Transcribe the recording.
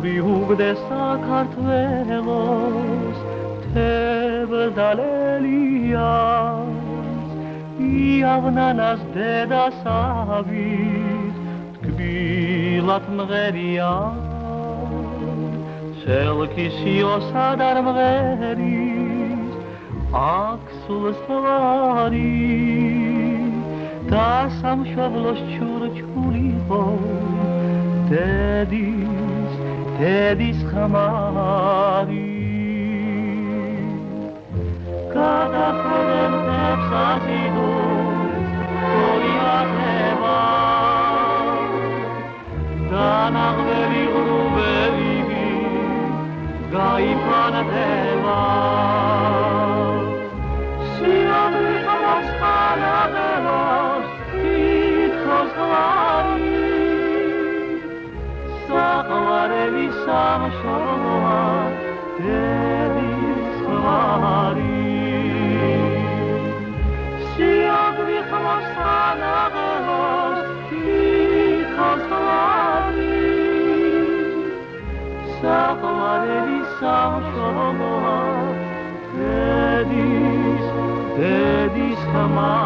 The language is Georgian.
გვიუგდე საქართველოს თებდალელიას იავნანას დედასავით თკბილად მღერია შელქისიოსა და მღერის აქ სულსვარი და სამშობლოს ჩურჩულიყო დედის ხმარი გადახედენ თებსაზიდოს გოლიათება დანაღველი ღრუბელი გაიფანდება სიამრი ხმასხანაღელოს თითოს ღვარი საყვარელი სამშობლოა დედის ხვარი სიამრი ხმასხანაღელოს თითოს ღვარი საყვარელი სამშობლოა დედის ხმარი